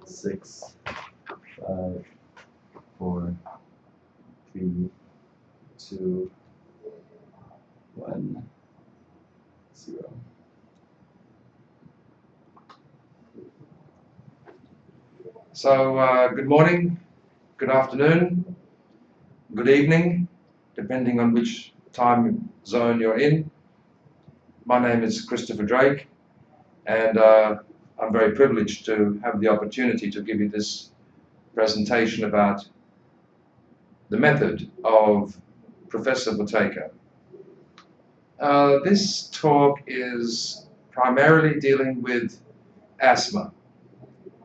6, 5, 4, 3, 2, 1, 0. So good morning, good afternoon, good evening, depending on which time zone you're in. My name is Christopher Drake, and I'm very privileged to have the opportunity to give you this presentation about the method of Professor Buteyko. This talk is primarily dealing with asthma,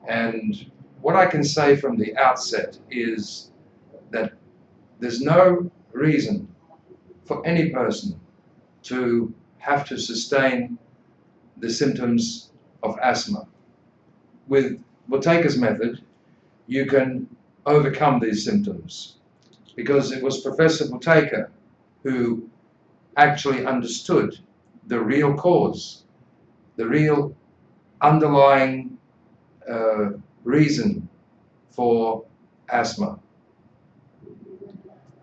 and what I can say from the outset is that there's no reason for any person to have to sustain the symptoms of asthma. With Buteyko's method, you can overcome these symptoms, because it was Professor Buteyko who actually understood the real cause, the real underlying reason for asthma.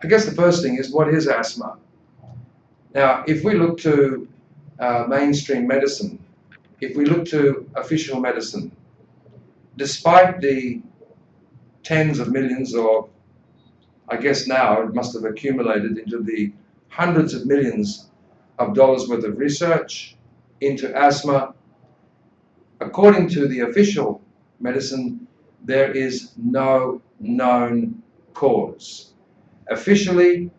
I guess the first thing is, what is asthma? Now, if we look to mainstream medicine, if we look to official medicine, despite the tens of millions, or I guess now it must have accumulated into the hundreds of millions of dollars worth of research into asthma, according to the official medicine, there is no known cause. Officially,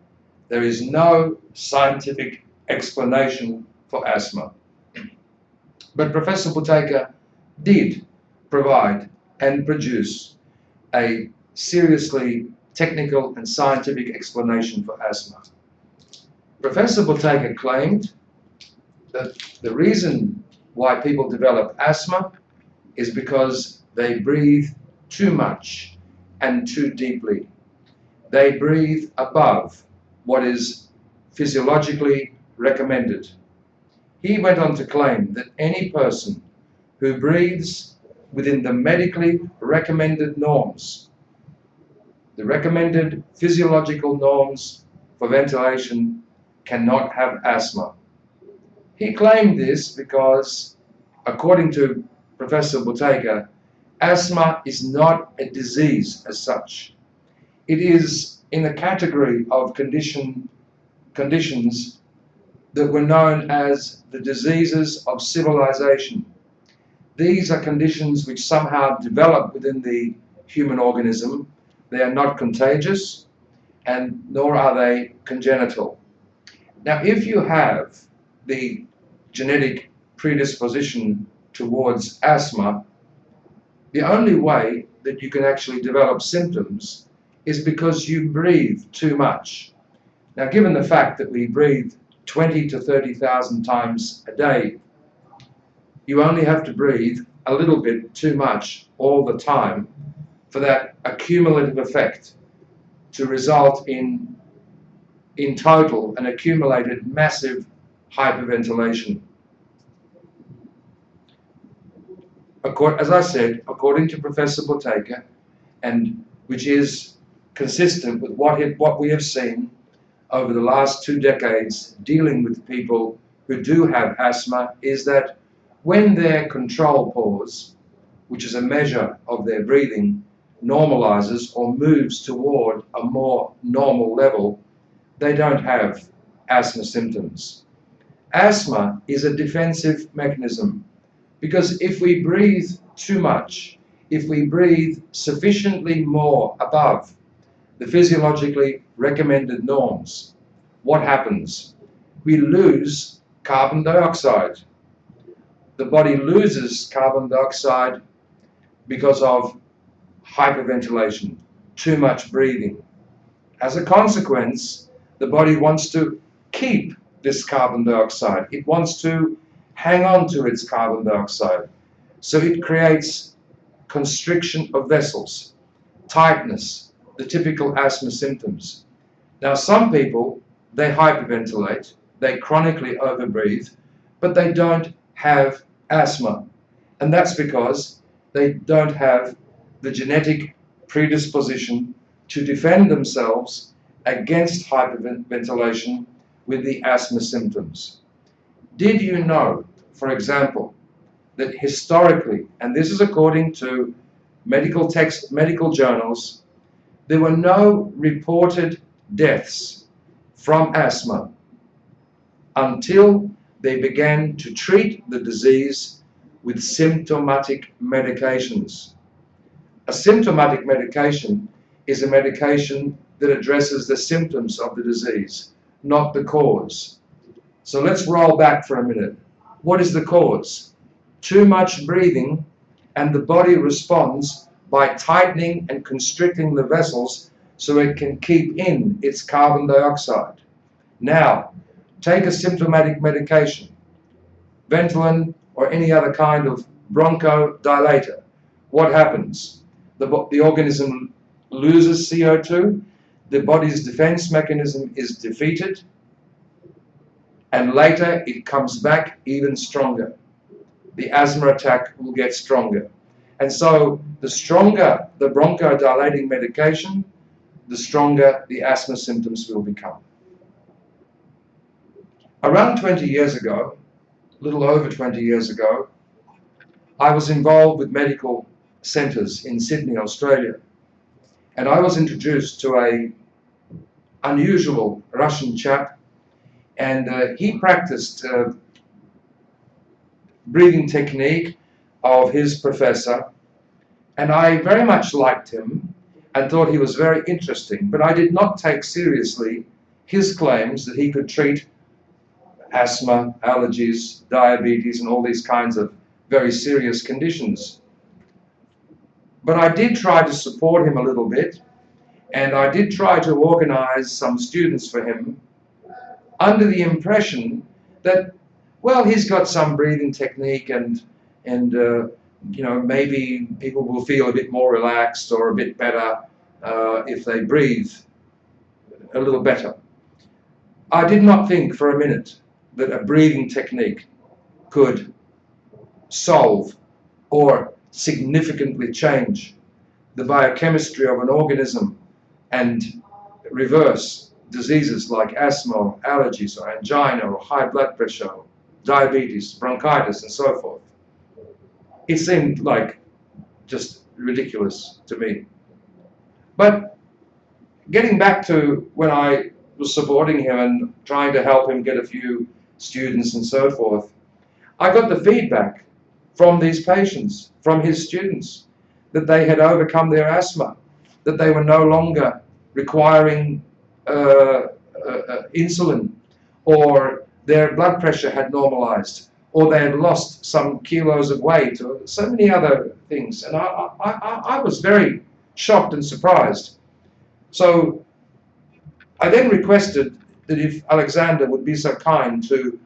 there is no scientific explanation for asthma. But Professor Buteyko did provide and produce a seriously technical and scientific explanation for asthma. Professor Buteyko claimed that the reason why people develop asthma is because they breathe too much and too deeply. They breathe above what is physiologically recommended. He went on to claim that any person who breathes within the medically recommended norms, the recommended physiological norms for ventilation, cannot have asthma. He claimed this because, according to Professor Buteyko, asthma is not a disease as such. It is in the category of conditions that were known as the diseases of civilization. These are conditions which somehow develop within the human organism. They are not contagious, and nor are they congenital. Now, if you have the genetic predisposition towards asthma, the only way that you can actually develop symptoms is because you breathe too much. Now, given the fact that we breathe 20 to 30,000 times a day, you only have to breathe a little bit too much all the time for that accumulative effect to result in total an accumulated massive hyperventilation. As I said, according to Professor Buteyko, and which is consistent with what we have seen over the last 2 decades dealing with people who do have asthma, is that when their control pause, which is a measure of their breathing, normalizes or moves toward a more normal level, they don't have asthma symptoms. Asthma is a defensive mechanism, because if we breathe too much, if we breathe sufficiently more above the physiologically recommended norms, what happens? We lose carbon dioxide. The body loses carbon dioxide because of hyperventilation, too much breathing. As a consequence, the body wants to keep this carbon dioxide. It wants to hang on to its carbon dioxide. So it creates constriction of vessels, tightness, the typical asthma symptoms. Now, some people, they hyperventilate, they chronically overbreathe, but they don't have asthma. And that's because they don't have the genetic predisposition to defend themselves against hyperventilation with the asthma symptoms. Did you know, for example, that historically, and this is according to medical journals, there were no reported deaths from asthma until they began to treat the disease with symptomatic medications. A symptomatic medication is a medication that addresses the symptoms of the disease, not the cause. So let's roll back for a minute. What is the cause? Too much breathing, and the body responds by tightening and constricting the vessels so it can keep in its carbon dioxide. Now, take a symptomatic medication, Ventolin or any other kind of bronchodilator. What happens? The organism loses CO2, the body's defense mechanism is defeated, and later it comes back even stronger. The asthma attack will get stronger. And so the stronger the bronchodilating medication, the stronger the asthma symptoms will become. Around 20 years ago, a little over 20 years ago, I was involved with medical centres in Sydney, Australia. And I was introduced to an unusual Russian chap, and he practiced breathing technique of his professor, and I very much liked him and thought he was very interesting, but I did not take seriously his claims that he could treat asthma, allergies, diabetes, and all these kinds of very serious conditions. But I did try to support him a little bit, and I did try to organize some students for him under the impression that, well, he's got some breathing technique, and you know, maybe people will feel a bit more relaxed or a bit better if they breathe a little better. I did not think for a minute that a breathing technique could solve or significantly change the biochemistry of an organism and reverse diseases like asthma or allergies or angina or high blood pressure, or diabetes, bronchitis, and so forth. It seemed like just ridiculous to me. But getting back to when I was supporting him and trying to help him get a few students and so forth, I got the feedback from these patients, from his students, that they had overcome their asthma, that they were no longer requiring insulin, or their blood pressure had normalized, or they had lost some kilos of weight, or so many other things. And I was very shocked and surprised. So I then requested that if Alexander would be so kind to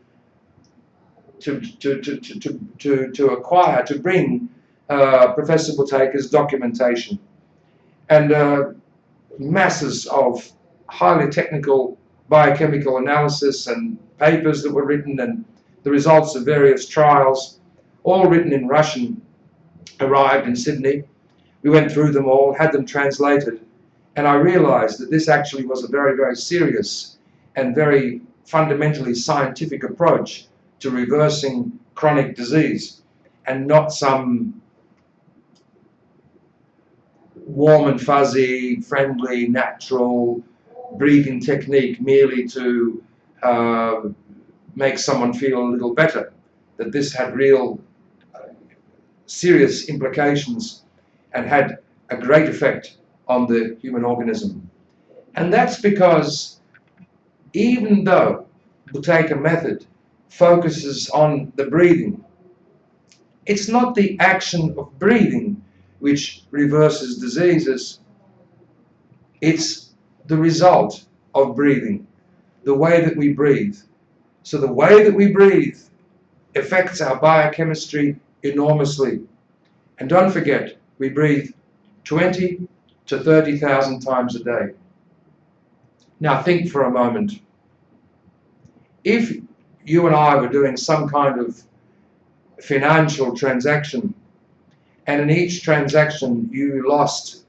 bring Professor Buteyko's documentation and masses of highly technical biochemical analysis and papers that were written and the results of various trials, all written in Russian, arrived in Sydney. We went through them all, had them translated, and I realized that this actually was a very, very serious and very fundamentally scientific approach to reversing chronic disease, and not some warm and fuzzy, friendly, natural breathing technique merely to make someone feel a little better. That this had real serious implications and had a great effect on the human organism. And that's because even though Buteyko Method focuses on the breathing, it's not the action of breathing which reverses diseases, it's the result of breathing, the way that we breathe. So the way that we breathe affects our biochemistry enormously. And don't forget, we breathe 20 to 30,000 times a day. Now think for a moment. If you and I were doing some kind of financial transaction and in each transaction you lost,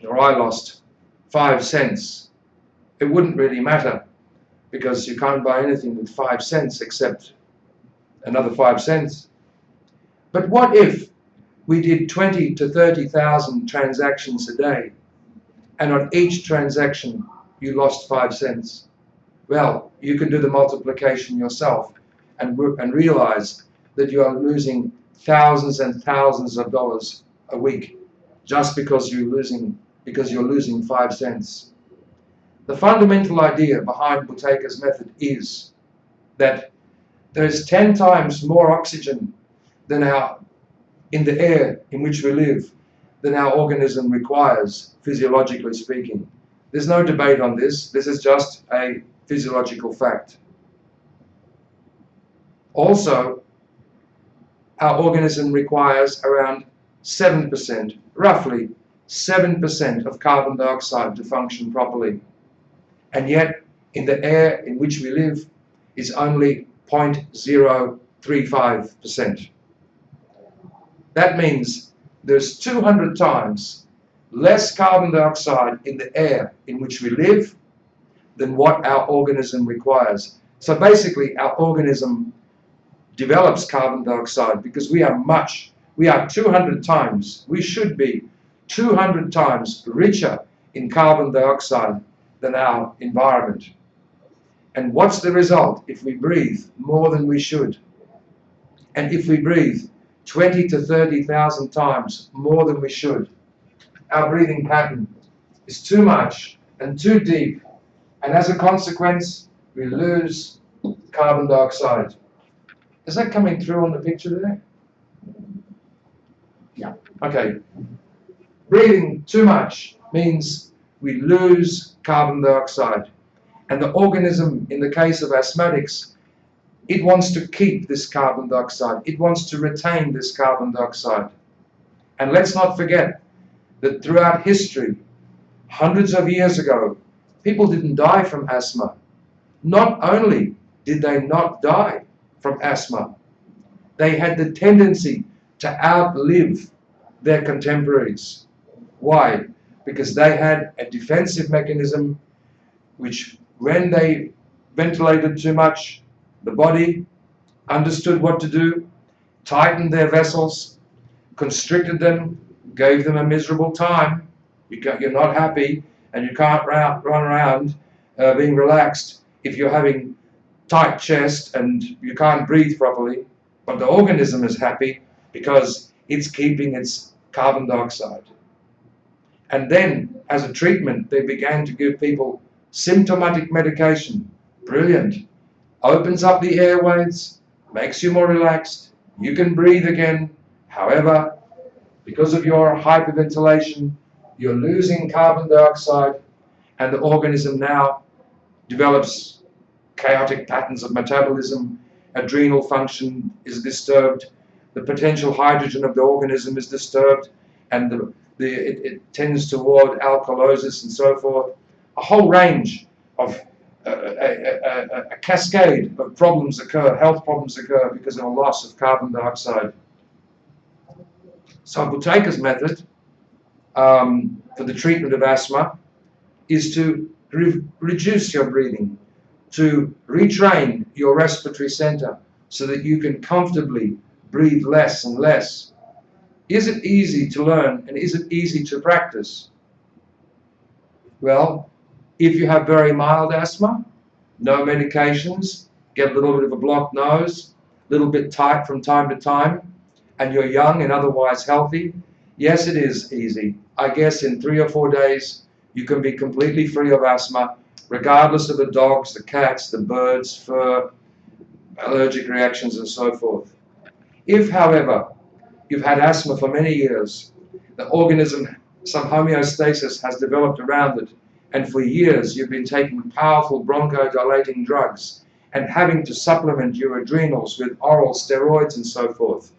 or I lost, 5 cents, it wouldn't really matter, because you can't buy anything with 5 cents except another 5 cents. But what if we did 20 to 30,000 transactions a day, and on each transaction you lost 5 cents? Well, you can do the multiplication yourself and realize that you are losing thousands and thousands of dollars a week just because you're losing 5 cents. The fundamental idea behind Buteyko's method is that there is 10 times more oxygen in the air in which we live than our organism requires, physiologically speaking. There's no debate on this. This is just a physiological fact. Also, our organism requires around 7%, roughly 7% of carbon dioxide to function properly. And yet, in the air in which we live is only 0.035%. That means there's 200 times less carbon dioxide in the air in which we live than what our organism requires. So basically, our organism develops carbon dioxide because we are 200 times, we should be 200 times richer in carbon dioxide than our environment. And what's the result if we breathe more than we should? And if we breathe 20 to 30,000 times more than we should, our breathing pattern is too much and too deep, and as a consequence, we lose carbon dioxide. Is that coming through on the picture there? Yeah. Okay. Breathing too much means we lose carbon dioxide. And the organism, in the case of asthmatics, it wants to keep this carbon dioxide. It wants to retain this carbon dioxide. And let's not forget that throughout history, hundreds of years ago, people didn't die from asthma. Not only did they not die from asthma, they had the tendency to outlive their contemporaries. Why? Because they had a defensive mechanism which, when they ventilated too much, the body understood what to do, tightened their vessels, constricted them, gave them a miserable time. You're not happy, and you can't run around being relaxed if you're having tight chest and you can't breathe properly. But the organism is happy because it's keeping its carbon dioxide. And then, as a treatment, they began to give people symptomatic medication. Brilliant. Opens up the airways, makes you more relaxed, you can breathe again. However, because of your hyperventilation, you're losing carbon dioxide, and the organism now develops chaotic patterns of metabolism, adrenal function is disturbed, the potential hydrogen of the organism is disturbed, and it tends toward alkalosis and so forth. A whole range of a cascade of problems occur, health problems occur because of a loss of carbon dioxide. So Buteyko's method for the treatment of asthma is to reduce your breathing, to retrain your respiratory center so that you can comfortably breathe less and less. Is it easy to learn, and is it easy to practice? Well, if you have very mild asthma, no medications, get a little bit of a blocked nose, a little bit tight from time to time, and you're young and otherwise healthy, yes, it is easy. I guess in 3 or 4 days, you can be completely free of asthma, regardless of the dogs, the cats, the birds, fur, allergic reactions, and so forth. If, however, you've had asthma for many years, the organism, some homeostasis has developed around it, and for years you've been taking powerful bronchodilating drugs and having to supplement your adrenals with oral steroids and so forth,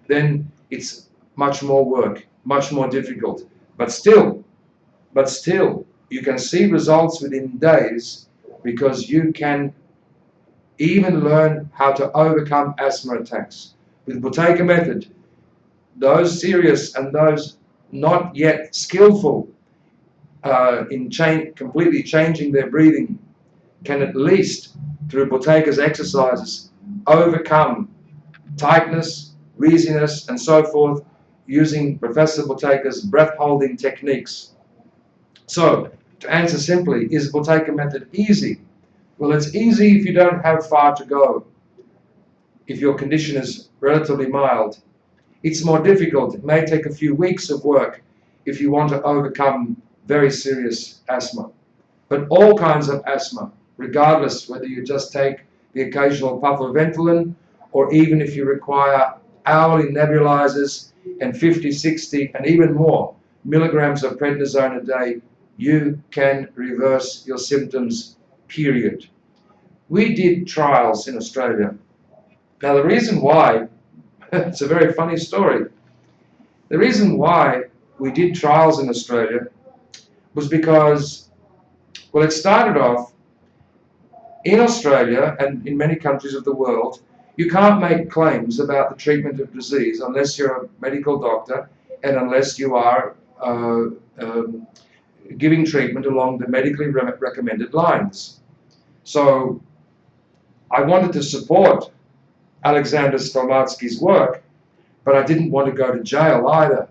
then it's much more work, much more difficult. But still, you can see results within days because you can even learn how to overcome asthma attacks. With Buteyko Method, those serious and those not yet skillful in completely changing their breathing can at least, through Buteyko's exercises, overcome tightness, wheeziness, and so forth, using Professor Buteyko's breath-holding techniques. So, to answer simply, is Buteyko method easy? Well, it's easy if you don't have far to go, if your condition is relatively mild. It's more difficult. It may take a few weeks of work if you want to overcome very serious asthma. But all kinds of asthma, regardless whether you just take the occasional puff of Ventolin, or even if you require hourly nebulizers and 50, 60, and even more milligrams of prednisone a day, you can reverse your symptoms, period. We did trials in Australia. Now the reason why, it's a very funny story. The reason why we did trials in Australia was because, well, it started off in Australia and in many countries of the world, you can't make claims about the treatment of disease unless you're a medical doctor and unless you are giving treatment along the medically recommended lines. So I wanted to support Alexander Stelmatsky's work, but I didn't want to go to jail either.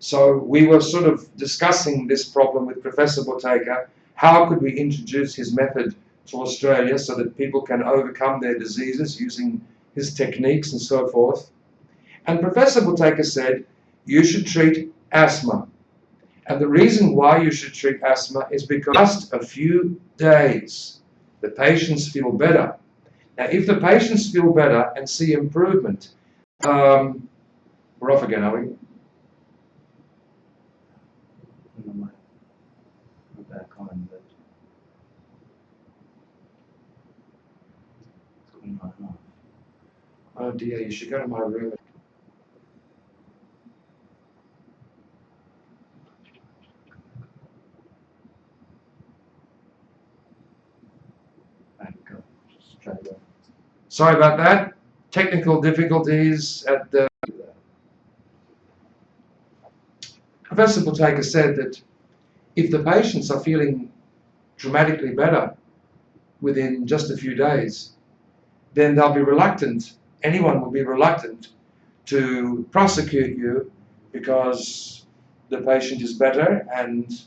So we were sort of discussing this problem with Professor Buteyko. How could we introduce his method to Australia so that people can overcome their diseases using his techniques and so forth? And Professor Buteyko said, you should treat asthma. And the reason why you should treat asthma is because just a few days, the patients feel better. Now, if the patients feel better and see improvement, we're off again, are we? We're back on, but it's going on and off. Oh dear, you should go to my room. Go. Just try to go. Sorry about that. Technical difficulties at the... Professor Buteyko said that if the patients are feeling dramatically better within just a few days, then they'll be reluctant, anyone will be reluctant to prosecute you because the patient is better and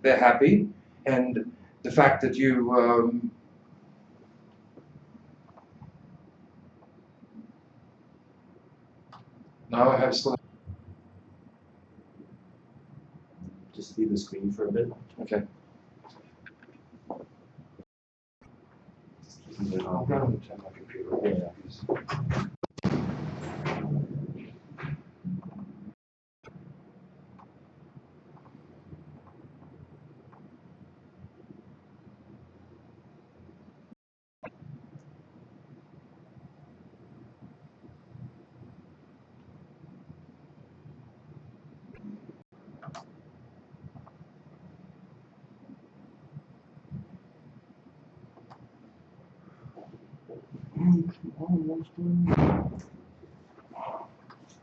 they're happy, and the fact that you no, I have still... Just leave the screen for a bit. Okay. Just keep it I'll on. go and turn my computer off. Yeah.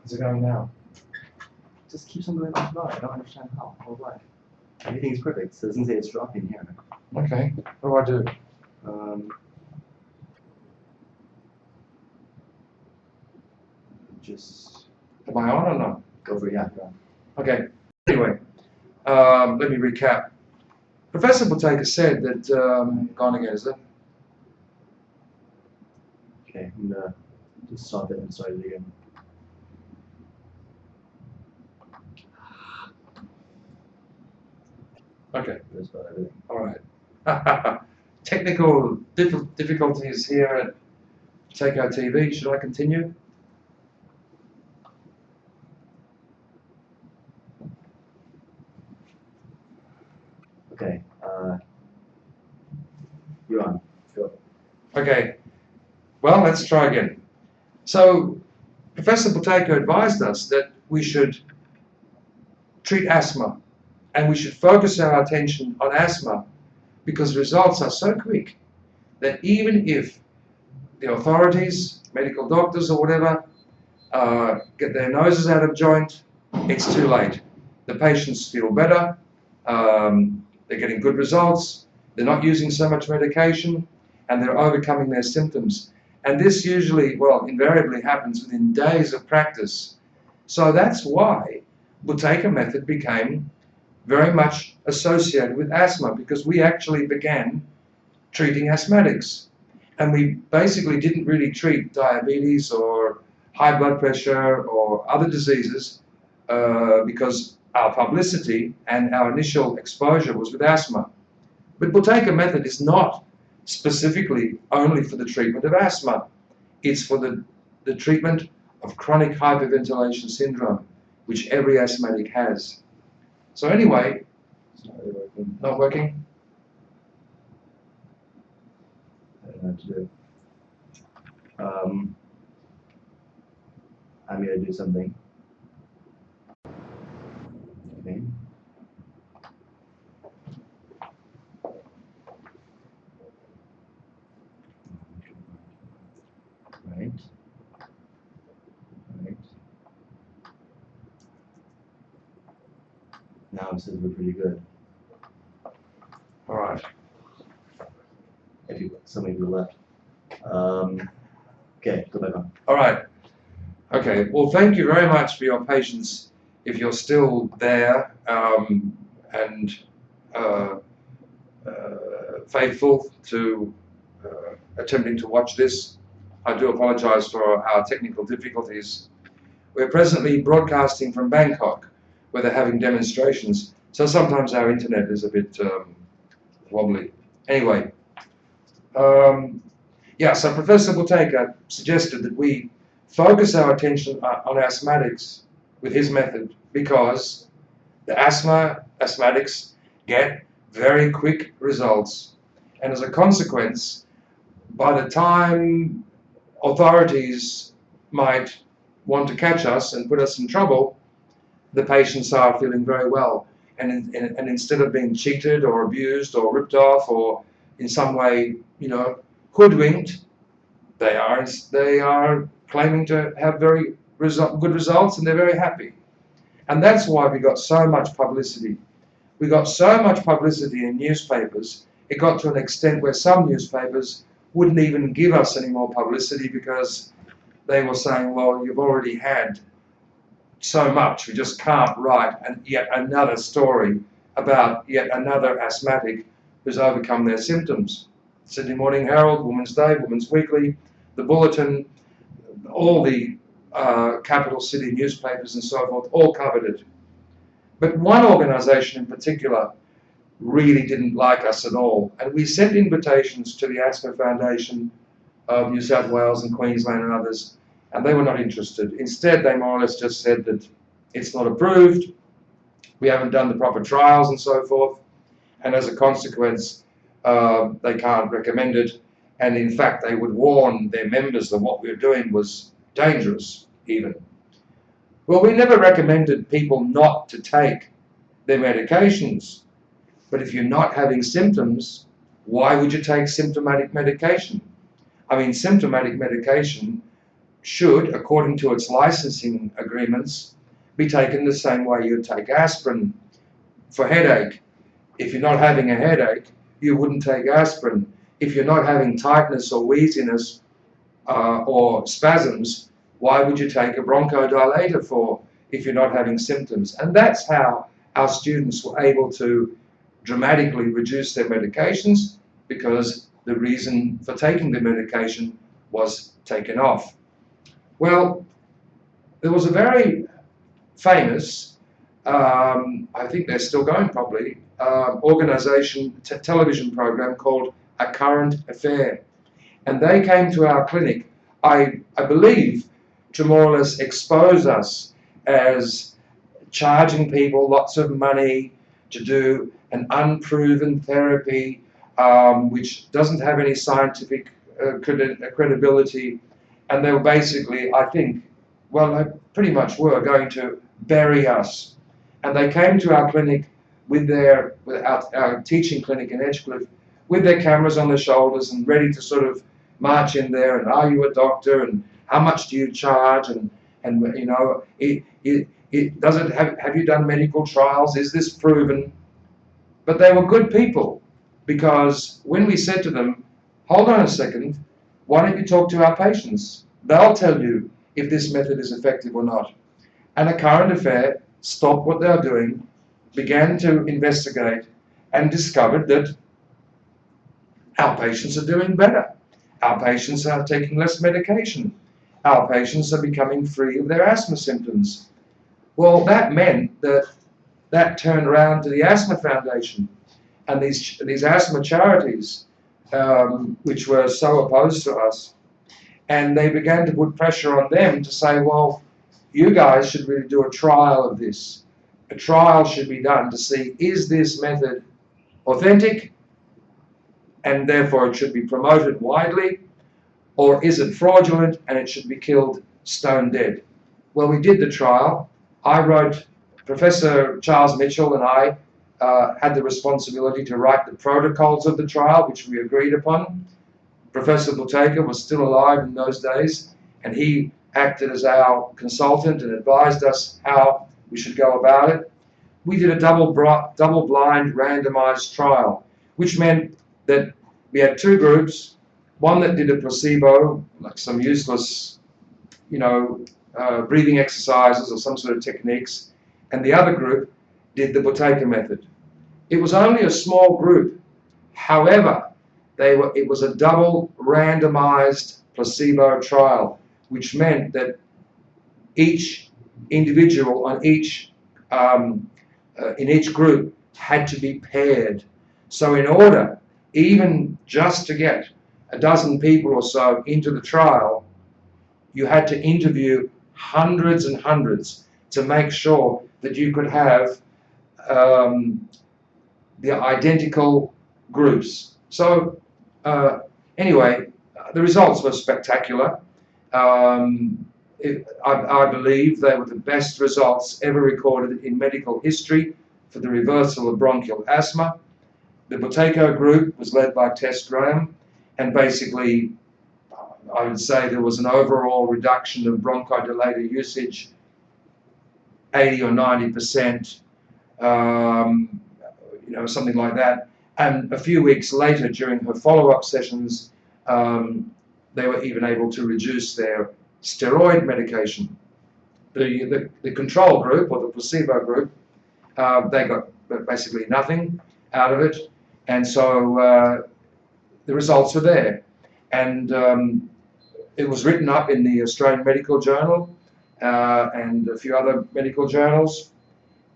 How's it going now? Just keeps on going off and on. I don't understand how or why. Everything's perfect, so it doesn't say it's dropping here. Okay, what do I do? Just Am I on or not? go for it, yeah. Go on. Okay, anyway, let me recap. Professor Buteyko said that, gone again, is it? Okay, I'm gonna just stop it and start it again. Okay, That's about everything. all right. Technical difficulties here at Buteyko TV. Should I continue? Okay, you're on. Go. Okay, well, let's try again. So, Professor Buteyko advised us that we should treat asthma, and we should focus our attention on asthma because results are so quick that even if the authorities, medical doctors or whatever, get their noses out of joint, it's too late. The patients feel better, they're getting good results, they're not using so much medication, and they're overcoming their symptoms. And this usually, well, invariably happens within days of practice. So that's why Buteyko Method became very much associated with asthma, because we actually began treating asthmatics. And we basically didn't really treat diabetes or high blood pressure or other diseases because our publicity and our initial exposure was with asthma. But Buteyko Method is not specifically only for the treatment of asthma. It's for the treatment of chronic hyperventilation syndrome, which every asthmatic has. So anyway, not working? I don't know what to do. I'm going to do something. Okay. Right. Right. Now it says we're pretty good. All right. If you, so many people left. Okay, go back on. All right. Okay. Well, thank you very much for your patience. If you're still there and faithful to attempting to watch this, I do apologize for our technical difficulties. We're presently broadcasting from Bangkok, where they're having demonstrations, so sometimes our internet is a bit wobbly. Anyway, yeah, so Professor Buteyko suggested that we focus our attention on asthmatics with his method, because the asthmatics get very quick results, and as a consequence, by the time authorities might want to catch us and put us in trouble, the patients are feeling very well, and instead of being cheated or abused or ripped off or in some way, you know, hoodwinked, they are claiming to have very good results, and they're very happy. And that's why we got so much publicity. We got so much publicity in newspapers, it got to an extent where some newspapers wouldn't even give us any more publicity, because they were saying, well, you've already had so much, we just can't write yet another story about yet another asthmatic who's overcome their symptoms. Sydney Morning Herald, Women's Day, Women's Weekly, the Bulletin, all the capital city newspapers and so forth, all covered it. But one organisation in particular really didn't like us at all, and we sent invitations to the Asthma Foundation of New South Wales and Queensland and others, and they were not interested. Instead, they more or less just said that it's not approved, we haven't done the proper trials and so forth, and as a consequence, they can't recommend it, and in fact, they would warn their members that what we were doing was dangerous, even. Well, we never recommended people not to take their medications, but if you're not having symptoms, why would you take symptomatic medication? I mean, symptomatic medication should, according to its licensing agreements, be taken the same way you take aspirin for headache. If you're not having a headache, you wouldn't take aspirin. If you're not having tightness or wheeziness or spasms, why would you take a bronchodilator for if you're not having symptoms? And that's how our students were able to dramatically reduce their medications, because the reason for taking the medication was taken off. Well, there was a very famous, I think they're still going probably, organisation, television program called A Current Affair. And they came to our clinic, I believe, to more or less expose us as charging people lots of money to do an unproven therapy which doesn't have any scientific credibility. And they were basically, I think, well, they pretty much were going to bury us. And they came to our clinic with our teaching clinic in Edgecliff, with their cameras on their shoulders and ready to sort of march in there and, are you a doctor, and how much do you charge, and And you know, have you done medical trials? Is this proven? But they were good people, because when we said to them, hold on a second, why don't you talk to our patients? They'll tell you if this method is effective or not. And a current affair stopped what they were doing, began to investigate, and discovered that our patients are doing better. Our patients are taking less medication. Our patients are becoming free of their asthma symptoms. Well, that meant that turned around to the Asthma Foundation and these asthma charities, which were so opposed to us. And they began to put pressure on them to say, well, you guys should really do a trial of this. A trial should be done to see, is this method authentic, and therefore it should be promoted widely, or is it fraudulent and it should be killed stone dead? Well, we did the trial. I wrote, Professor Charles Mitchell and I had the responsibility to write the protocols of the trial, which we agreed upon. Professor Buteyko was still alive in those days, and he acted as our consultant and advised us how we should go about it. We did a double-blind randomized trial, which meant that we had two groups, one that did a placebo, like some useless, breathing exercises or some sort of techniques, and the other group did the Buteyko method. It was only a small group. However, it was a double randomized placebo trial, which meant that each individual on in each group had to be paired. So in order, even just to get a dozen people or so into the trial, you had to interview hundreds and hundreds to make sure that you could have the identical groups. So anyway, the results were spectacular. I believe they were the best results ever recorded in medical history for the reversal of bronchial asthma. The Buteyko group was led by Tess Graham, and basically I would say there was an overall reduction of bronchodilator usage, 80 or 90%, something like that. And a few weeks later, during her follow-up sessions, they were even able to reduce their steroid medication. The control group, or the placebo group, they got basically nothing out of it, and so the results were there. And it was written up in the Australian Medical Journal and a few other medical journals.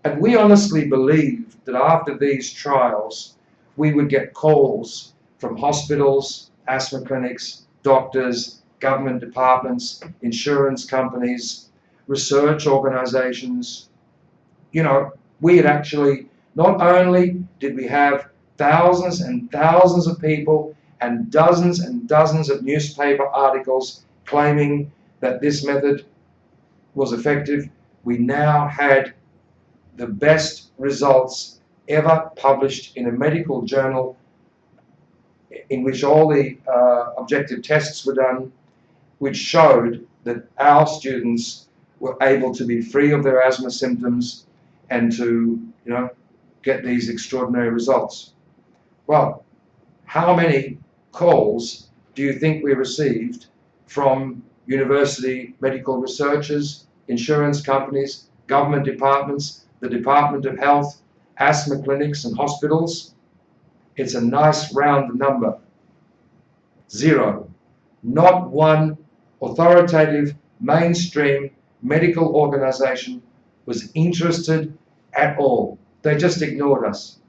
And we honestly believed that after these trials, we would get calls from hospitals, asthma clinics, doctors, government departments, insurance companies, research organizations. We had actually, not only did we have thousands and thousands of people and dozens of newspaper articles claiming that this method was effective, we now had the best results ever published in a medical journal in which all the objective tests were done, which showed that our students were able to be free of their asthma symptoms and to, get these extraordinary results. Well, how many calls do you think we received from university medical researchers, insurance companies, government departments, the Department of Health, asthma clinics and hospitals? It's a nice round number. 0. Not one authoritative mainstream medical organization was interested at all. They just ignored us.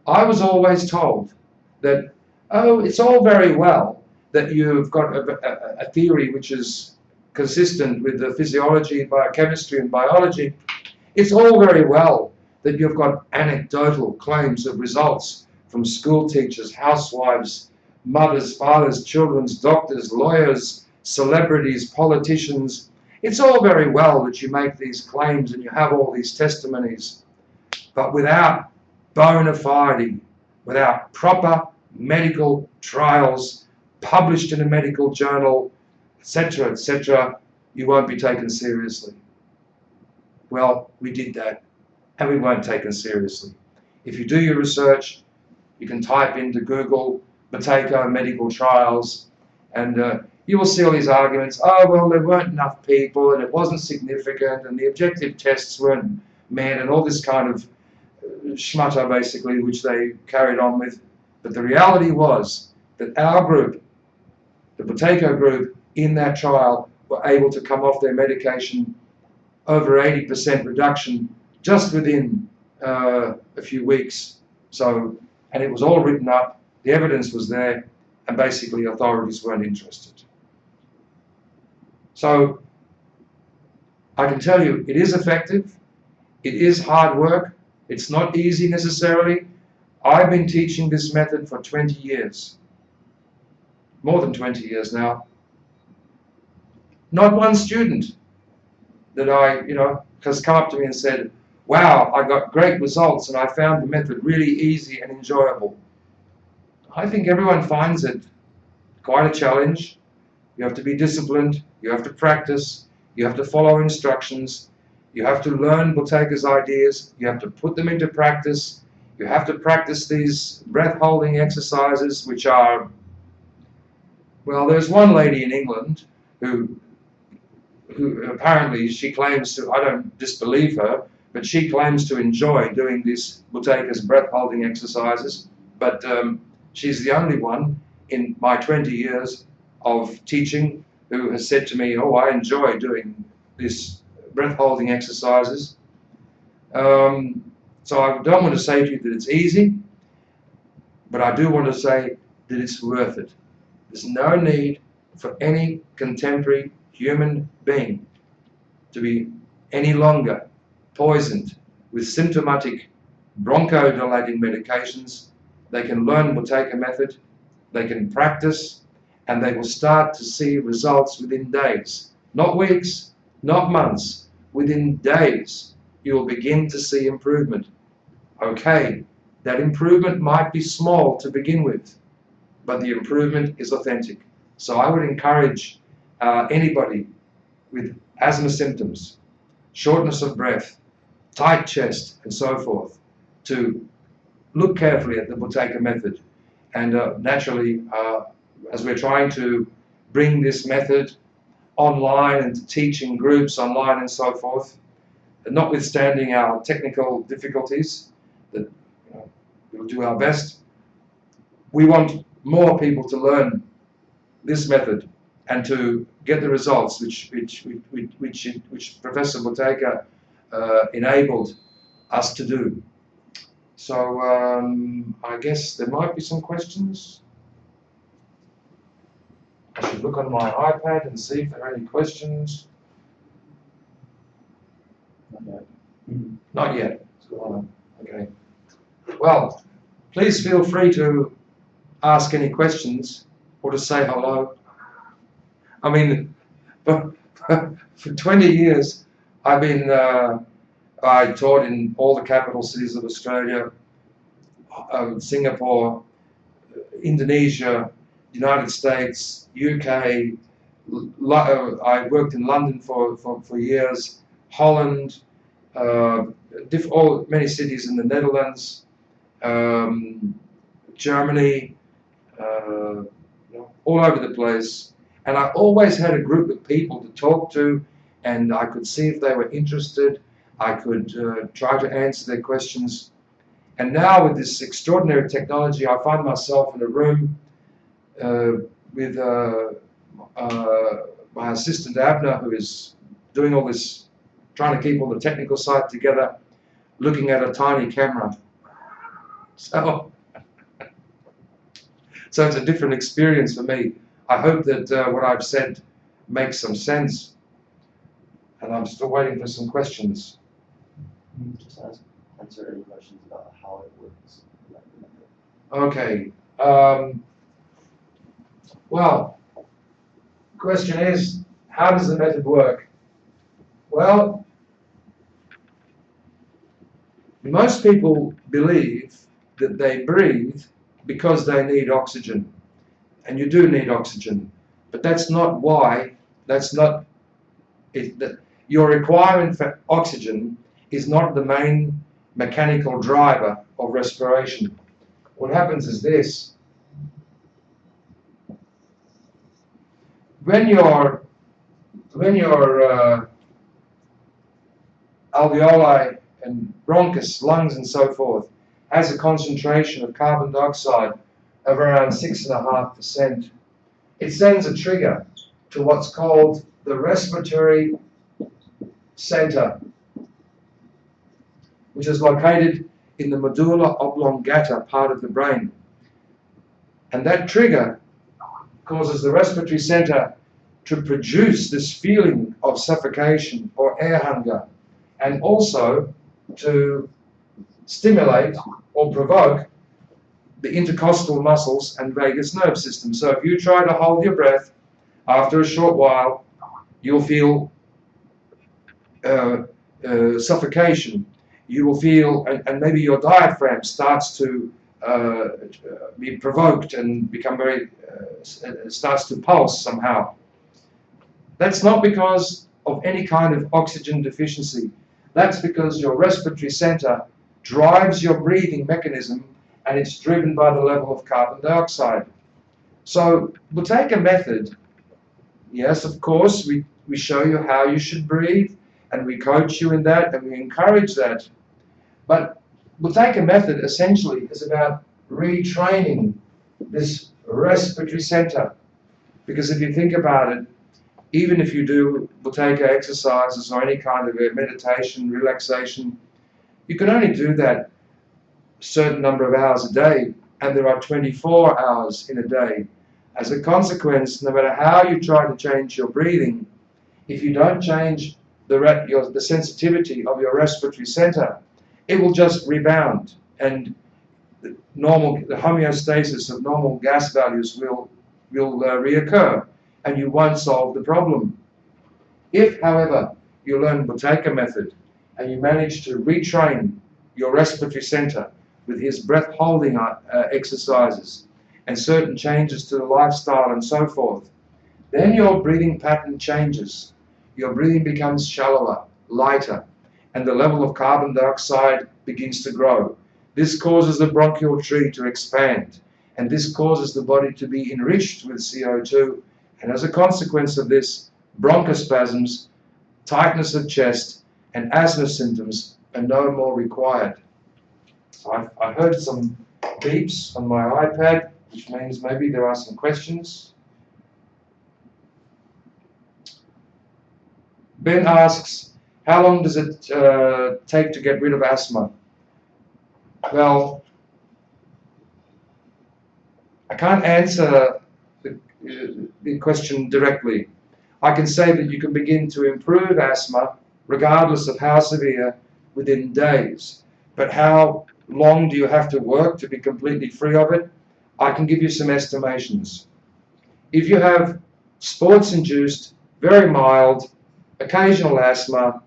I was always told that, oh, it's all very well that you've got a theory which is consistent with the physiology, biochemistry and biology. It's all very well that you've got anecdotal claims of results from school teachers, housewives, mothers, fathers, children's doctors, lawyers, celebrities, politicians. It's all very well that you make these claims and you have all these testimonies, but without bona fide, without proper medical trials published in a medical journal, etc., etc., you won't be taken seriously. Well, we did that, and we weren't taken seriously. If you do your research, you can type into Google Buteyko medical trials, and you will see all these arguments. Oh, well, there weren't enough people, and it wasn't significant, and the objective tests weren't met, and all this kind of schmutter, basically, which they carried on with. But the reality was that our group, the Buteyko group, in that trial, were able to come off their medication over 80% reduction just within a few weeks. So, and it was all written up, the evidence was there, and basically authorities weren't interested. So, I can tell you, it is effective, it is hard work, it's not easy necessarily. I've been teaching this method for 20 years, more than 20 years now. Not one student that has come up to me and said, wow, I got great results and I found the method really easy and enjoyable. I think everyone finds it quite a challenge. You have to be disciplined, you have to practice, you have to follow instructions, you have to learn Buteyko's ideas, you have to put them into practice, you have to practice these breath-holding exercises, which are, well, there's one lady in England who apparently she claims to, I don't disbelieve her, but she claims to enjoy doing these Buteyko's breath-holding exercises, but she's the only one in my 20 years of teaching who has said to me, oh, I enjoy doing these breath-holding exercises. So I don't want to say to you that it's easy, but I do want to say that it's worth it. There's no need for any contemporary human being to be any longer poisoned with symptomatic bronchodilating medications. They can learn Buteyko method, they can practice, and they will start to see results within days. Not weeks, not months, within days you will begin to see improvement. Okay, that improvement might be small to begin with, but the improvement is authentic. So I would encourage anybody with asthma symptoms, shortness of breath, tight chest, and so forth, to look carefully at the Buteyko method. And naturally, as we're trying to bring this method online and to teach in groups online and so forth, notwithstanding our technical difficulties, that we'll do our best, we want more people to learn this method and to get the results which Professor Buteyko enabled us to do. So I guess there might be some questions. I should look on my iPad and see if there are any questions. Not yet. Not yet. Okay. Well, please feel free to ask any questions or to say hello. I mean, for 20 years, I taught in all the capital cities of Australia, Singapore, Indonesia, United States, UK. I worked in London for years, Holland, many cities in the Netherlands, Germany, all over the place. And I always had a group of people to talk to, and I could see if they were interested. I could try to answer their questions. And now with this extraordinary technology, I find myself in a room with my assistant Abner, who is doing all this, trying to keep all the technical side together, looking at a tiny camera. So it's a different experience for me. I hope that what I've said makes some sense. And I'm still waiting for some questions. Just answer any questions about how it works. Okay. Well, question is, how does the method work? Well, most people believe that they breathe because they need oxygen. And you do need oxygen. But that's not why, that's not Your requirement for oxygen is not the main mechanical driver of respiration. What happens is this. When your alveoli and bronchus, lungs and so forth, has a concentration of carbon dioxide of around 6.5%, it sends a trigger to what's called the respiratory center, which is located in the medulla oblongata part of the brain. And that trigger causes the respiratory center to produce this feeling of suffocation or air hunger, and also to stimulate or provoke the intercostal muscles and vagus nerve system. So if you try to hold your breath, after a short while, you'll feel suffocation. You will feel, and maybe your diaphragm starts to be provoked and become very, starts to pulse somehow. That's not because of any kind of oxygen deficiency. That's because your respiratory center drives your breathing mechanism, and it's driven by the level of carbon dioxide. So Buteyko Method, yes, of course, we show you how you should breathe, and we coach you in that, and we encourage that. But Buteyko Method essentially is about retraining this respiratory center. Because if you think about it, even if you do Buteyko exercises or any kind of a meditation, relaxation, you can only do that a certain number of hours a day, and there are 24 hours in a day. As a consequence, no matter how you try to change your breathing, if you don't change the sensitivity of your respiratory center, it will just rebound, and the homeostasis of normal gas values will reoccur, and you won't solve the problem. If, however, you learn Buteyko Method and you manage to retrain your respiratory center with his breath holding exercises and certain changes to the lifestyle and so forth, then your breathing pattern changes. Your breathing becomes shallower, lighter, and the level of carbon dioxide begins to grow. This causes the bronchial tree to expand, and this causes the body to be enriched with CO2, and as a consequence of this, bronchospasms, tightness of chest, and asthma symptoms are no more required. I heard some beeps on my iPad, which means maybe there are some questions. Ben asks, how long does it take to get rid of asthma? Well, I can't answer the question directly. I can say that you can begin to improve asthma, regardless of how severe, within days. But how long do you have to work to be completely free of it? I can give you some estimations. If you have sports-induced, very mild, occasional asthma,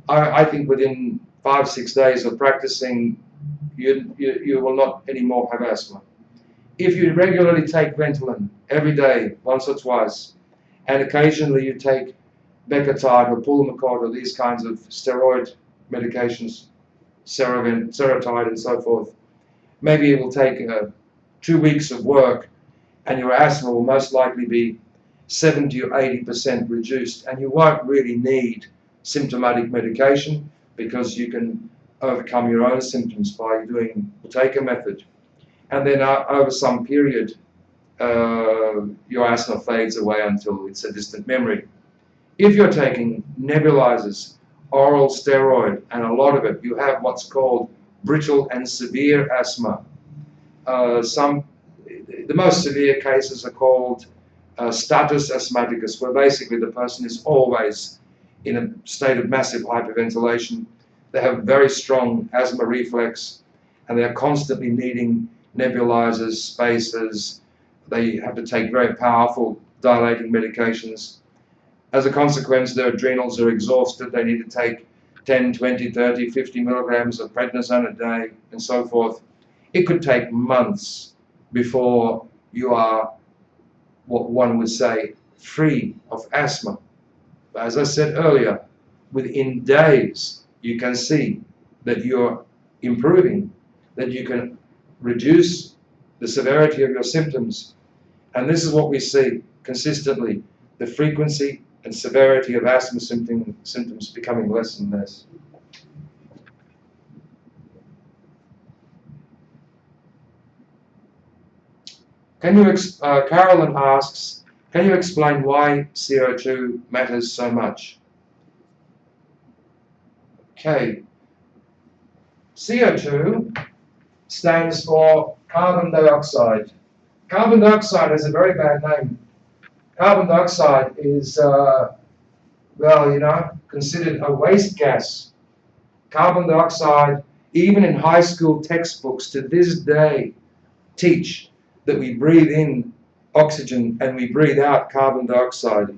I think within 5-6 days of practicing, you will not anymore have asthma. If you regularly take Ventolin every day, once or twice, and occasionally you take Becotide or Pulmicort or these kinds of steroid medications, Serotype and so forth, maybe it will take 2 weeks of work, and your asthma will most likely be 70 or 80% reduced, and you won't really need symptomatic medication because you can overcome your own symptoms by doing Buteyko Method. And then over some period, your asthma fades away until it's a distant memory. If you're taking nebulizers, oral steroid, and a lot of it, you have what's called brittle and severe asthma. The most severe cases are called status asthmaticus, where basically the person is always in a state of massive hyperventilation. They have very strong asthma reflex, and they're constantly needing nebulizers, spacers. They have to take very powerful dilating medications. As a consequence, their adrenals are exhausted. They need to take 10, 20, 30, 50 milligrams of prednisone a day, and so forth. It could take months before you are, what one would say, free of asthma. as I said earlier, within days you can see that you're improving, that you can reduce the severity of your symptoms. And this is what we see consistently, the frequency and severity of asthma symptoms becoming less and less. Carolyn asks, can you explain why CO2 matters so much? Okay. CO2 stands for carbon dioxide. Carbon dioxide has a very bad name. Carbon dioxide is, well, you know, considered a waste gas. Carbon dioxide, even in high school textbooks to this day, teach that we breathe in oxygen and we breathe out carbon dioxide,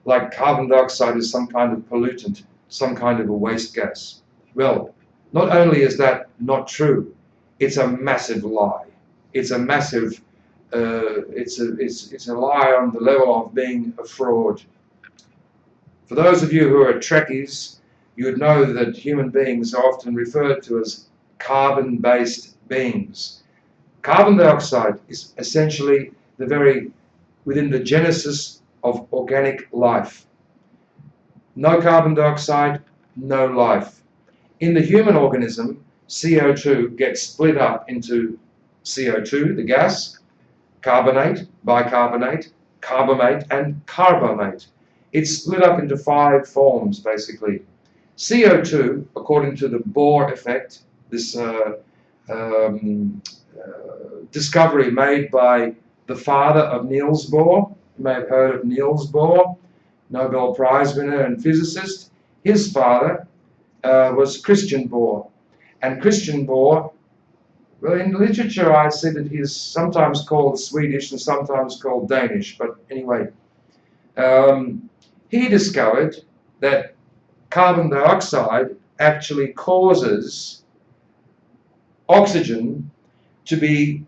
like carbon dioxide is some kind of pollutant, some kind of a waste gas. Well, not only is that not true, it's a massive lie. It's a massive, it's a lie on the level of being a fraud. For those of you who are Trekkies, you would know that human beings are often referred to as carbon-based beings. Carbon dioxide is essentially within the genesis of organic life. No carbon dioxide, no life. In the human organism, CO2 gets split up into CO2, the gas, carbonate, bicarbonate, carbamate, and carbamate. It's split up into 5 forms, basically. CO2, according to the Bohr effect, this discovery made by the father of Niels Bohr. You may have heard of Niels Bohr, Nobel Prize winner and physicist. His father was Christian Bohr. And Christian Bohr, well, in literature I see that he is sometimes called Swedish and sometimes called Danish, but anyway, he discovered that carbon dioxide actually causes oxygen to be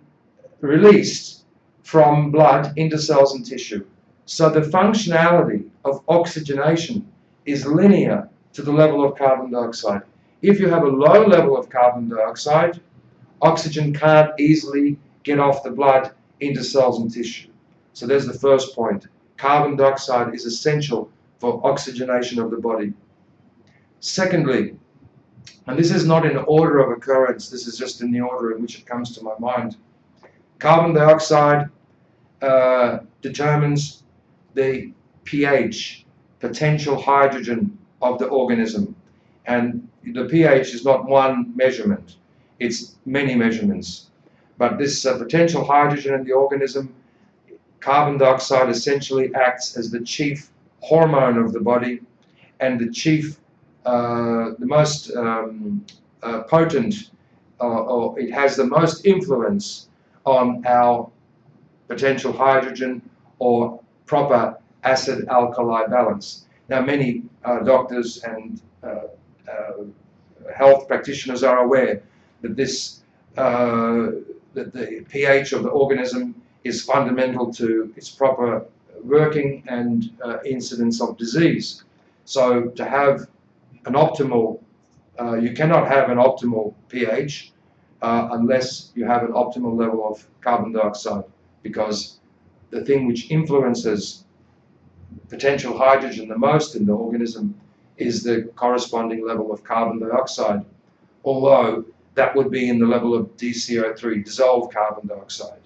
released from blood into cells and tissue. So the functionality of oxygenation is linear to the level of carbon dioxide. If you have a low level of carbon dioxide, oxygen can't easily get off the blood into cells and tissue. So there's the first point. Carbon dioxide is essential for oxygenation of the body. Secondly, and this is not in order of occurrence, this is just in the order in which it comes to my mind. Carbon dioxide determines the pH, potential hydrogen of the organism. And the pH is not one measurement, it's many measurements. But this potential hydrogen in the organism, carbon dioxide essentially acts as the chief hormone of the body and the chief the most potent, or it has the most influence on our potential hydrogen or proper acid-alkali balance. Now, many doctors and health practitioners are aware that that the pH of the organism is fundamental to its proper working and incidence of disease. So to have an optimal, you cannot have an optimal pH unless you have an optimal level of carbon dioxide, because the thing which influences potential hydrogen the most in the organism is the corresponding level of carbon dioxide, although that would be in the level of DCO3, dissolved carbon dioxide.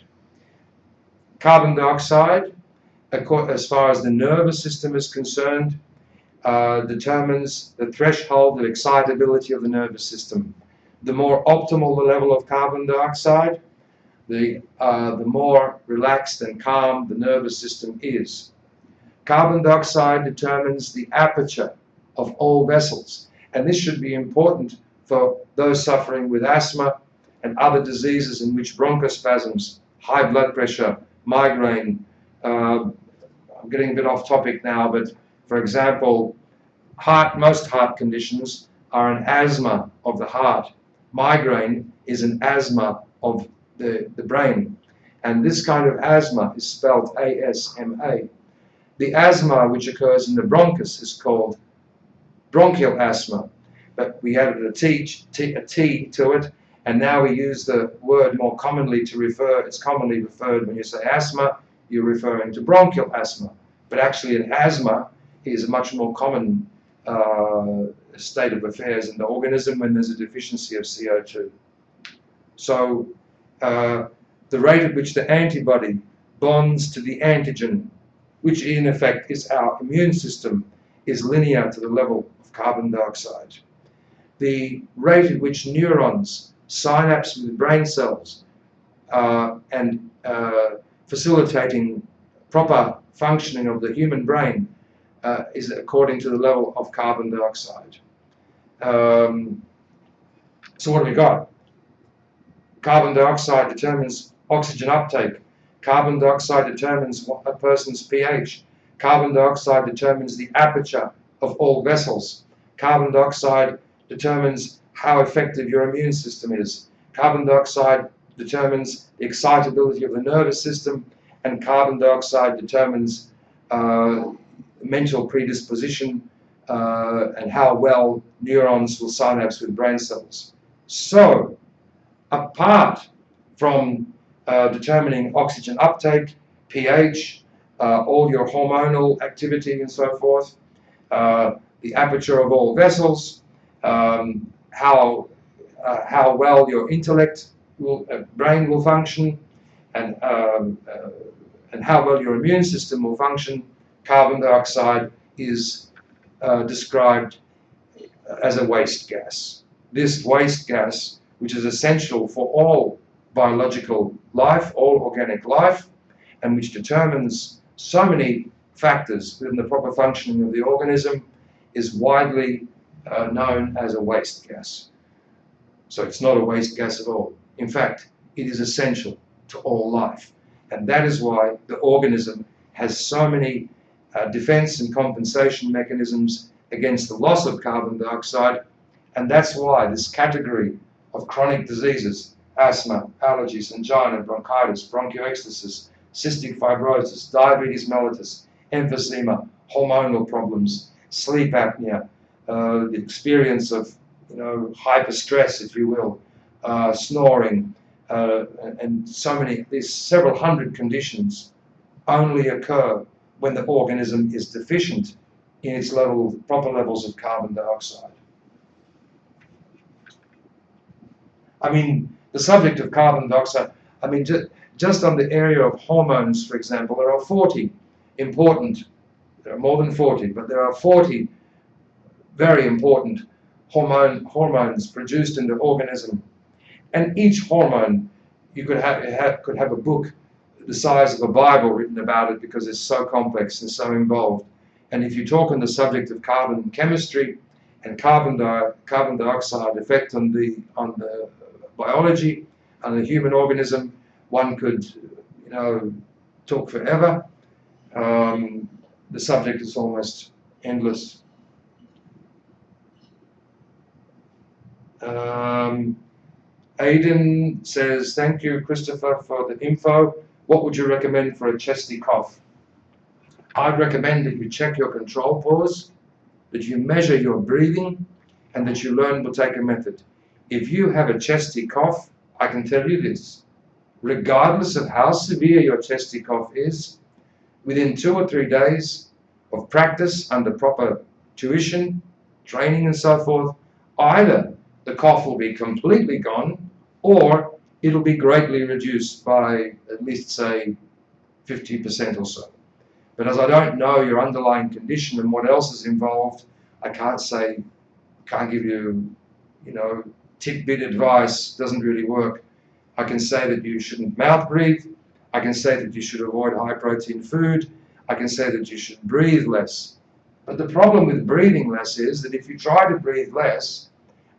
Carbon dioxide, as far as the nervous system is concerned, determines the threshold of excitability of the nervous system. The more optimal the level of carbon dioxide, the more relaxed and calm the nervous system is. Carbon dioxide determines the aperture of all vessels, and this should be important for those suffering with asthma and other diseases in which bronchospasms, high blood pressure, migraine, I'm getting a bit off topic now, but for example, most heart conditions are an asthma of the heart. Migraine is an asthma of the brain. And this kind of asthma is spelled ASMA. The asthma which occurs in the bronchus is called bronchial asthma, but we added a T to it, and now we use the word more commonly to refer, it's commonly referred when you say asthma, you're referring to bronchial asthma. But actually an asthma is a much more common state of affairs in the organism when there's a deficiency of CO2. So the rate at which the antibody bonds to the antigen, which in effect is our immune system, is linear to the level of carbon dioxide. The rate at which neurons synapse with brain cells and facilitating proper functioning of the human brain is according to the level of carbon dioxide. So what do we got? Carbon dioxide determines oxygen uptake. Carbon dioxide determines a person's pH. Carbon dioxide determines the aperture of all vessels. Carbon dioxide determines how effective your immune system is. Carbon dioxide determines the excitability of the nervous system, and carbon dioxide determines mental predisposition and how well neurons will synapse with brain cells. So, apart from determining oxygen uptake, pH, all your hormonal activity and so forth, the aperture of all vessels, how well your intellect brain will function, and how well your immune system will function, carbon dioxide is described as a waste gas. This waste gas, which is essential for all biological life, all organic life, and which determines so many factors within the proper functioning of the organism, is widely known as a waste gas. So it's not a waste gas at all. In fact, it is essential to all life. And that is why the organism has so many defense and compensation mechanisms against the loss of carbon dioxide. And that's why this category of chronic diseases, asthma, allergies, angina, bronchitis, bronchiectasis, cystic fibrosis, diabetes mellitus, emphysema, hormonal problems, sleep apnea, the experience of hyperstress, if you will, snoring, and so many, these several hundred conditions only occur when the organism is deficient in its proper levels of carbon dioxide. I mean, the subject of carbon dioxide, I mean, just on the area of hormones, for example, there are 40 important, there are more than 40, but there are 40 very important hormones produced in the organism. And each hormone, you could have a book the size of a Bible written about it because it's so complex and so involved. And if you talk on the subject of carbon chemistry and carbon dioxide effect on the biology and the human organism, one could talk forever. The subject is almost endless. Aidan says, thank you, Christopher, for the info. What would you recommend for a chesty cough? I'd recommend that you check your control pause, that you measure your breathing, and that you learn Buteyko Method. If you have a chesty cough, I can tell you this, regardless of how severe your chesty cough is, within 2 or 3 days of practice under proper tuition, training and so forth, either the cough will be completely gone or it'll be greatly reduced by at least, say, 50% or so. But as I don't know your underlying condition and what else is involved, I can't give you, tidbit advice, doesn't really work. I can say that you shouldn't mouth breathe. I can say that you should avoid high protein food. I can say that you should breathe less. But the problem with breathing less is that if you try to breathe less,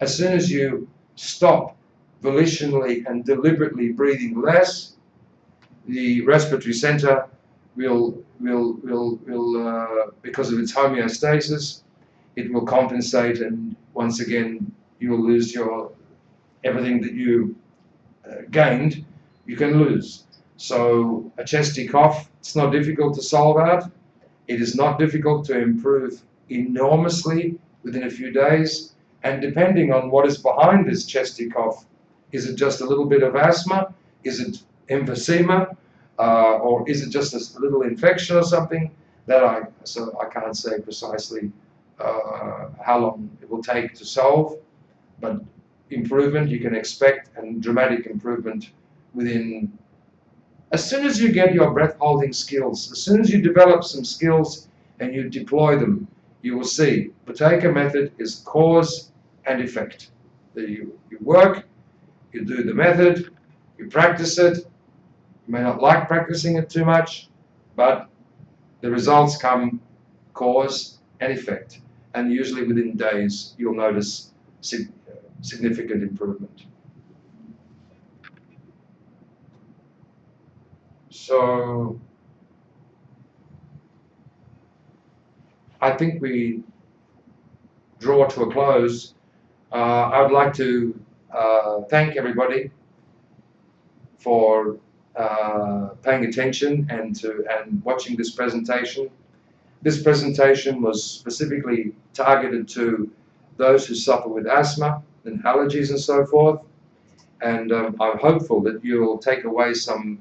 as soon as you stop volitionally and deliberately breathing less, the respiratory center will because of its homeostasis, it will compensate, and once again you will lose everything that you gained, you can lose. So a chesty cough, it's not difficult to solve out. It is not difficult to improve enormously within a few days, and depending on what is behind this chesty cough, is it just a little bit of asthma? Is it emphysema? Or is it just a little infection or something? I can't say precisely how long it will take to solve, but improvement you can expect, and dramatic improvement within. As soon as you get your breath holding skills, as soon as you develop some skills and you deploy them, you will see Buteyko method is cause and effect. You work, you do the method, you practice it. You may not like practicing it too much, but the results come cause and effect. And usually within days, you'll notice significant improvement. So I think we draw to a close. I would like to thank everybody for paying attention and watching this presentation. This presentation was specifically targeted to those who suffer with asthma and allergies and so forth. And I'm hopeful that you'll take away some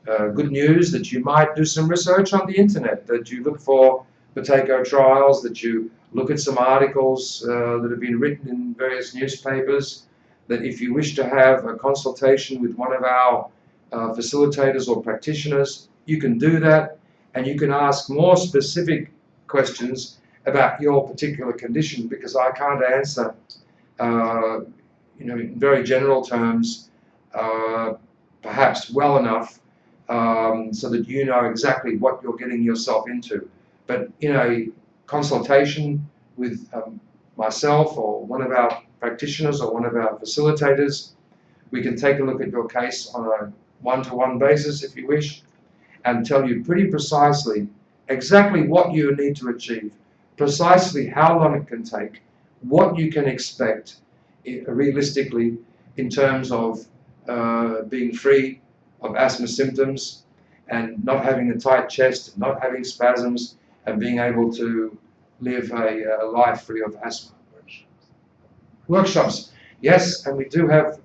good news, that you might do some research on the internet, that you look for Buteyko trials, that you look at some articles that have been written in various newspapers, that if you wish to have a consultation with one of our facilitators or practitioners, you can do that, and you can ask more specific questions about your particular condition, because I can't answer in very general terms perhaps well enough so that you know exactly what you're getting yourself into. But in a consultation with myself or one of our practitioners or one of our facilitators, we can take a look at your case on a one-to-one basis, if you wish, and tell you pretty precisely exactly what you need to achieve, precisely how long it can take, what you can expect realistically in terms of being free of asthma symptoms and not having a tight chest, not having spasms, and being able to live a life free of asthma. Workshops, yes, and we do have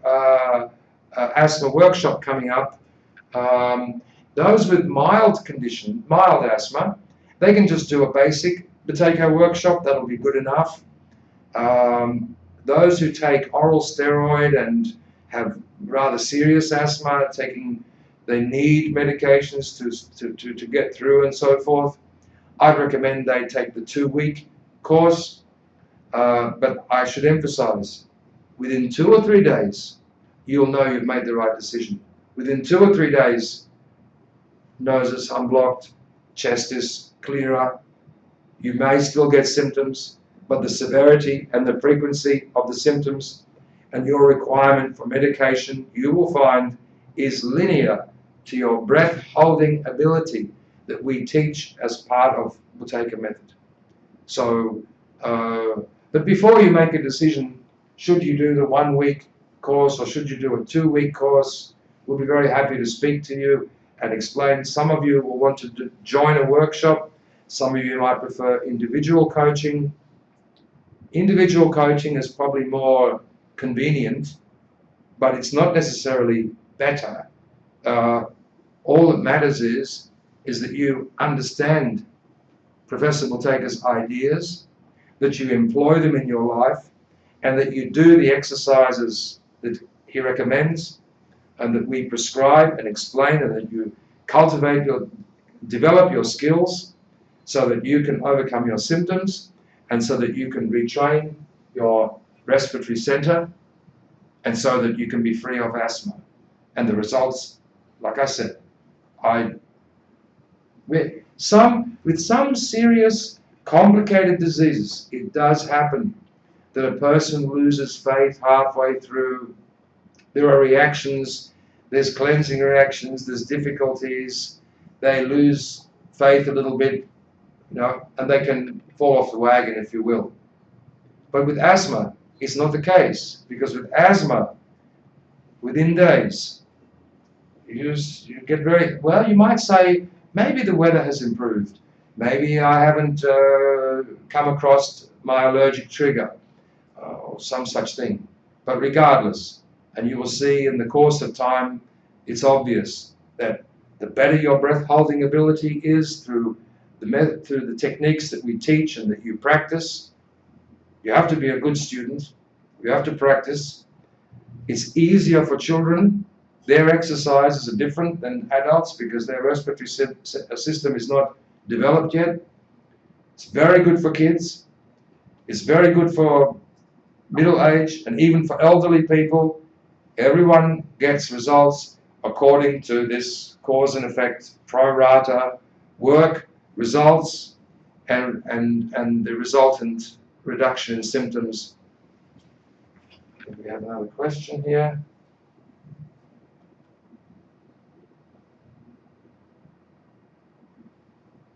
asthma workshop coming up. Those with mild asthma, they can just do a basic Buteyko workshop, that'll be good enough. Those who take oral steroid and have rather serious asthma, they need medications to get through and so forth, I'd recommend they take the 2-week course. But I should emphasize, within 2 or 3 days, you'll know you've made the right decision. Within 2 or 3 days, nose is unblocked, chest is clearer. You may still get symptoms, but the severity and the frequency of the symptoms and your requirement for medication, you will find, is linear to your breath-holding ability that we teach as part of Buteyko Method. So, but before you make a decision, should you do the 1-week course or should you do a 2-week course, we'll be very happy to speak to you and explain. Some of you will want to join a workshop. Some of you might prefer individual coaching. Individual coaching is probably more convenient, but it's not necessarily better. All that matters is that you understand Professor Buteyko's ideas, that you employ them in your life, and that you do the exercises that he recommends and that we prescribe and explain, and that you develop your skills so that you can overcome your symptoms and so that you can retrain your respiratory center and so that you can be free of asthma. And the results, like I said, with some serious complicated diseases, it does happen that a person loses faith halfway through. There are reactions, there's cleansing reactions, there's difficulties, they lose faith a little bit, and they can fall off the wagon, if you will. But with asthma, it's not the case, because with asthma, within days, you get very, well, you might say, maybe the weather has improved. Maybe I haven't come across my allergic trigger or some such thing. But regardless, and you will see in the course of time, it's obvious that the better your breath holding ability is through the techniques that we teach and that you practice. You have to be a good student. You have to practice. It's easier for children. Their exercises are different than adults because their respiratory system is not developed yet. It's very good for kids. It's very good for middle age and even for elderly people. Everyone gets results according to this cause and effect pro rata work results and the resultant reduction in symptoms. We have another question here.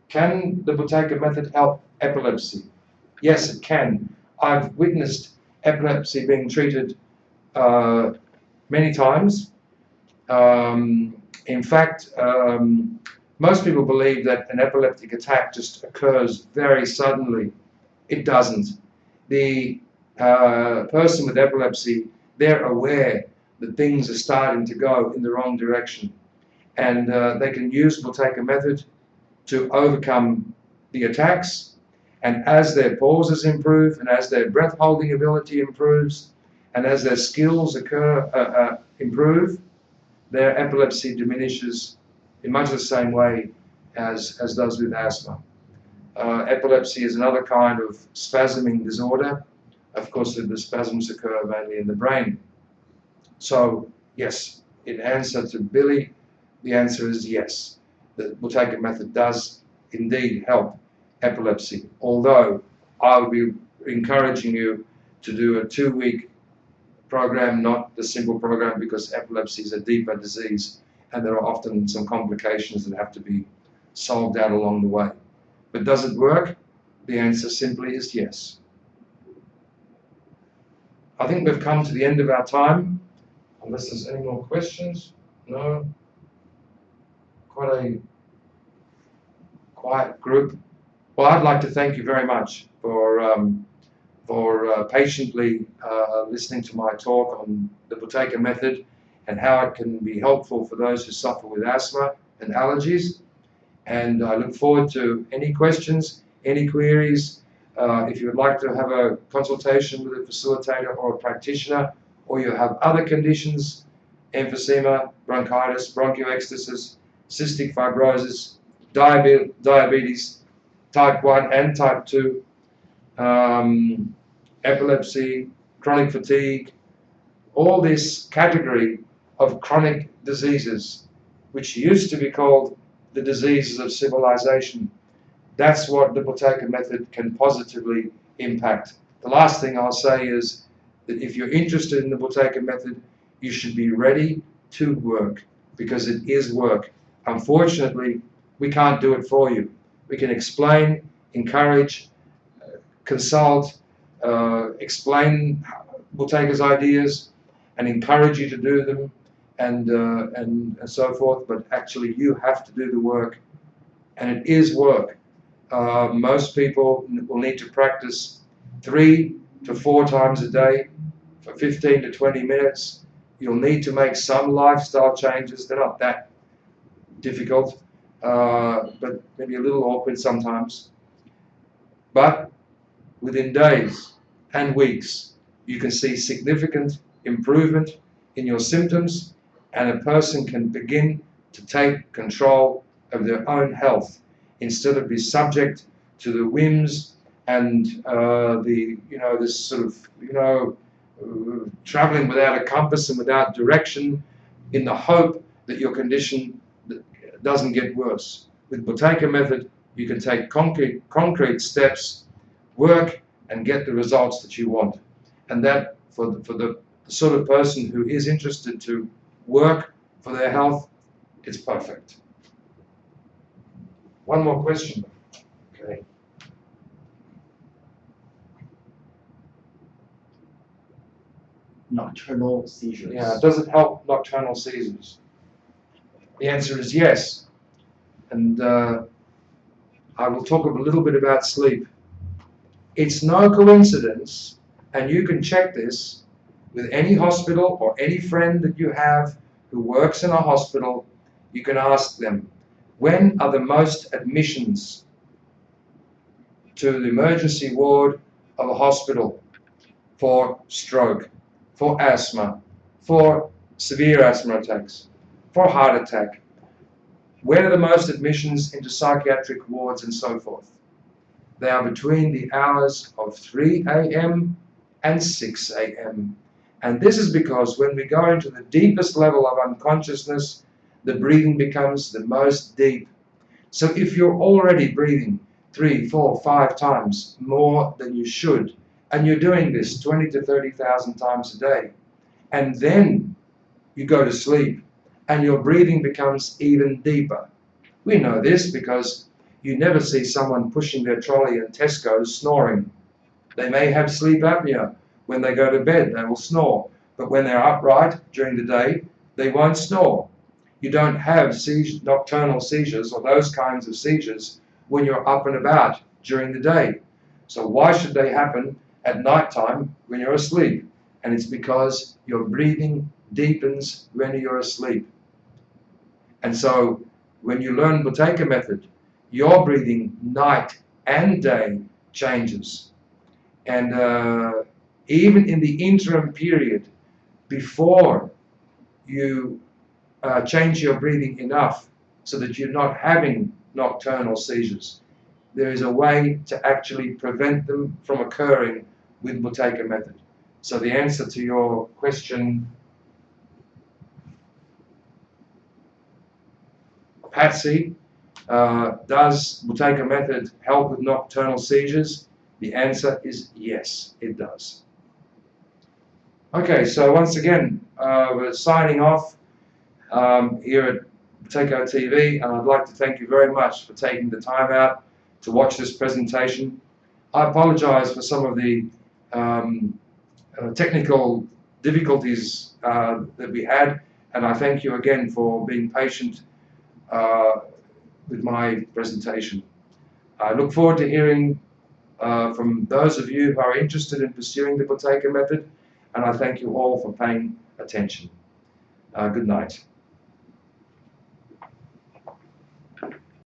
Can the Buteyko method help epilepsy? Yes, it can. I've witnessed epilepsy being treated many times. In fact, most people believe that an epileptic attack just occurs very suddenly. It doesn't. The person with epilepsy, they're aware that things are starting to go in the wrong direction. And they can use Buteyko method to overcome the attacks. And as their pauses improve, and as their breath holding ability improves, and as their skills improve, their epilepsy diminishes in much the same way as does with asthma. Epilepsy is another kind of spasming disorder. Of course, the spasms occur mainly in the brain. So, yes, in answer to Billy, the answer is yes. The Buteyko method does indeed help epilepsy, although I will be encouraging you to do a 2-week program, not the simple program, because epilepsy is a deeper disease and there are often some complications that have to be solved out along the way. But does it work? The answer simply is yes. I think we've come to the end of our time, unless there's any more questions. No? Quite a quiet group. Well, I'd like to thank you very much for patiently listening to my talk on the Buteyko method and how it can be helpful for those who suffer with asthma and allergies. And I look forward to any questions, any queries. If you would like to have a consultation with a facilitator or a practitioner, or you have other conditions, emphysema, bronchitis, bronchiectasis, cystic fibrosis, diabetes, type 1 and type 2, epilepsy, chronic fatigue, all this category of chronic diseases, which used to be called the diseases of civilization. That's what the Buteyko method can positively impact. The last thing I'll say is that if you're interested in the Buteyko method, you should be ready to work, because it is work. Unfortunately, we can't do it for you. We can explain, encourage, consult, explain Buteyko's ideas and encourage you to do them and so forth, but actually you have to do the work, and it is work. Most people will need to practice 3 to 4 times a day for 15 to 20 minutes. You'll need to make some lifestyle changes. They're not that difficult, but maybe a little awkward sometimes. But within days and weeks, you can see significant improvement in your symptoms, and a person can begin to take control of their own health instead of be subject to the whims and this sort of traveling without a compass and without direction in the hope that your condition doesn't get worse. With Buteyko method, you can take concrete steps, work, and get the results that you want. And that, for the sort of person who is interested to work for their health, it's perfect. One more question. Okay. Nocturnal seizures. Yeah, does it help nocturnal seizures? The answer is yes. And I will talk a little bit about sleep. It's no coincidence, and you can check this with any hospital or any friend that you have who works in a hospital. You can ask them, when are the most admissions to the emergency ward of a hospital for stroke, for asthma, for severe asthma attacks, for heart attack? When are the most admissions into psychiatric wards and so forth? They are between the hours of 3 a.m. and 6 a.m. And this is because when we go into the deepest level of unconsciousness, the breathing becomes the most deep. So if you're already breathing 3, 4, 5 times more than you should, and you're doing this 20 to 30,000 times a day, and then you go to sleep, and your breathing becomes even deeper. We know this because you never see someone pushing their trolley in Tesco's snoring. They may have sleep apnea. When they go to bed, they will snore. But when they're upright during the day, they won't snore. You don't have nocturnal seizures or those kinds of seizures when you're up and about during the day. So why should they happen at night time when you're asleep? And it's because your breathing deepens when you're asleep. And so when you learn Buteyko Method, your breathing night and day changes. And even in the interim period before you change your breathing enough so that you're not having nocturnal seizures, there is a way to actually prevent them from occurring with Buteyko Method. So the answer to your question, Patsy, does Buteyko Method help with nocturnal seizures? The answer is yes, it does. Okay, so once again, we're signing off here at Buteyko TV, and I'd like to thank you very much for taking the time out to watch this presentation. I apologize for some of the technical difficulties that we had, and I thank you again for being patient with my presentation. I look forward to hearing from those of you who are interested in pursuing the Buteyko Method, and I thank you all for paying attention. Good night.